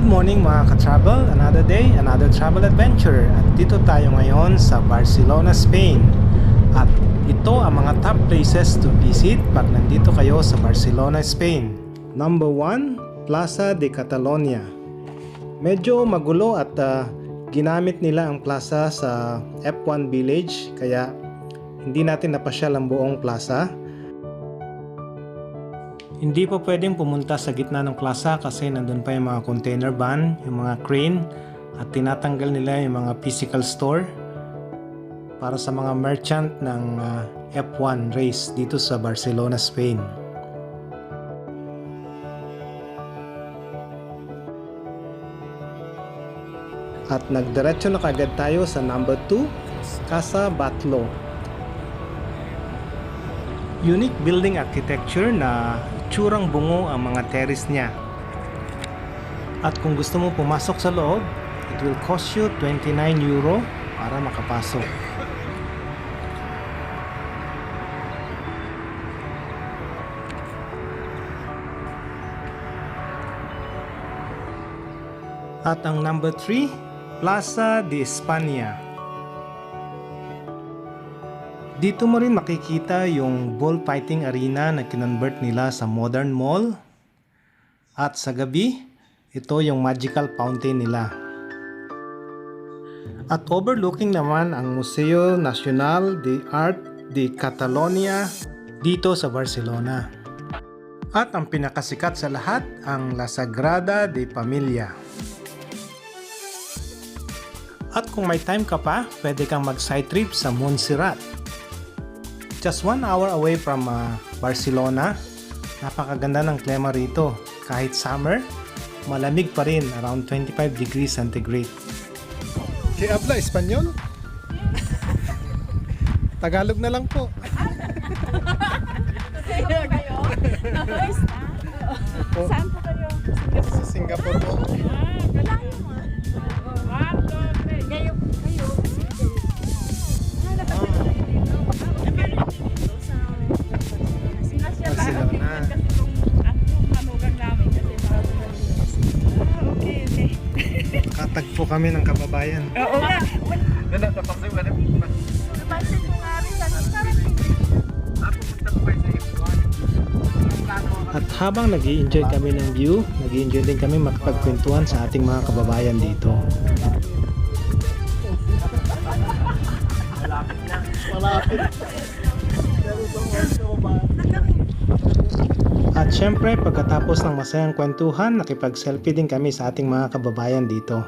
Good morning mga ka-travel, another day, another travel adventure. At dito tayo ngayon sa Barcelona, Spain. At ito ang mga top places to visit pag nandito kayo sa Barcelona, Spain. Number 1, Plaza de Catalonia. Medyo magulo at ginamit nila ang plaza sa F1 Village, kaya hindi natin napasyal ang buong plaza. Hindi pa pwedeng pumunta sa gitna ng plaza kasi nandun pa yung mga container van, yung mga crane, at tinatanggal nila yung mga physical store para sa mga merchant ng F1 race dito sa Barcelona, Spain. At nagdiretso na kagad tayo sa number 2, Casa Batlló. Unique building architecture na tsurang bungo ang mga terrace niya. At kung gusto mo pumasok sa loob, it will cost you 29 euro para makapasok. At ang number 3, Plaza de España. Dito mo rin makikita yung bullfighting arena na kinonvert nila sa modern mall. At sa gabi, ito yung magical fountain nila. At overlooking naman ang Museo Nacional de Art de Catalonia dito sa Barcelona. At ang pinakasikat sa lahat, ang La Sagrada de Familia. At kung may time ka pa, pwede kang mag-side trip sa Montserrat. Just 1 hour away from Barcelona. Napakaganda ng klima rito. Kahit summer, malamig pa rin, around 25 degrees centigrade. ¿Qué habla Espanyol? Tagalog na lang po. Saan kayo? Saan po kayo? Sa Singapore po. Kalayo mo. Ngayon kayo. Katagpo kami ng kababayan. Oo nga. Napansin ko nga rin. At habang nag-i-enjoy kami ng view, nag-i-enjoy din kami makipagkwentuhan sa ating mga kababayan dito. Malapit. At syempre, pagkatapos ng masayang kwentuhan, nakipag-selfie din kami sa ating mga kababayan dito.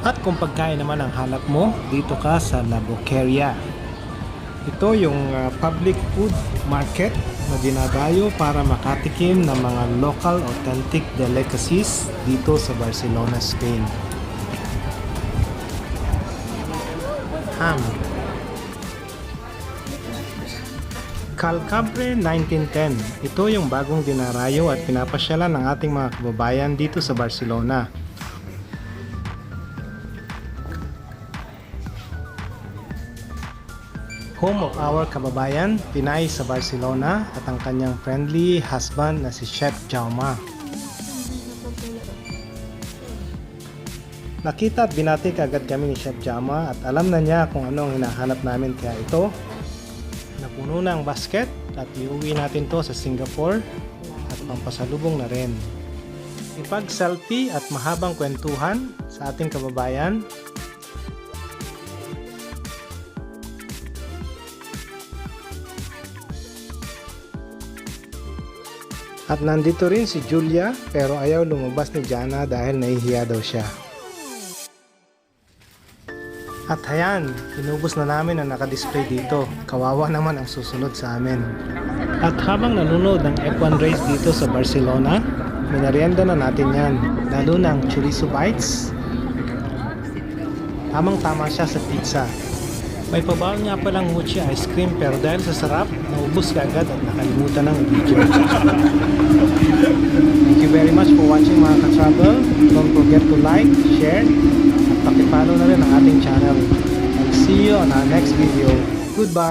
At kung pagkain naman ang hanap mo, dito ka sa La Boqueria. Ito yung public food market na dinadayo para makatikim ng mga local authentic delicacies dito sa Barcelona, Spain. Ham. Calcabre 1910. Ito yung bagong dinarayo at pinapasyalan ng ating mga kababayan dito sa Barcelona. Home of our kababayan, Pinay sa Barcelona, at ang kanyang friendly husband na si Chef Jaume. Nakita at binati agad kami ni Chef Jaume at alam na niya kung ano ang hinahanap namin, kaya ito, napuno na ang basket at iuwi natin to sa Singapore at pampasalubong na rin. Ipag-selfie at mahabang kwentuhan sa ating kababayan. At nandito rin si Julia, pero ayaw lumabas ni Jana dahil nahihiya daw siya. At ayan, inubos na namin ang nakadisplay dito. Kawawa naman ang susunod sa amin. At habang nanonood ng F1 race dito sa Barcelona, minarienda na natin yan. Lalo ng chorizo bites. Tamang-tama siya sa pizza. May pabawal nga palang mochi ice cream, pero dahil sa sarap, naubos ka agad at nakalimutan ng video. Thank you very much for watching mga ka-travel. Don't forget to like, share, at pakipollow na rin ang ating channel. I'll see you on our next video. Goodbye!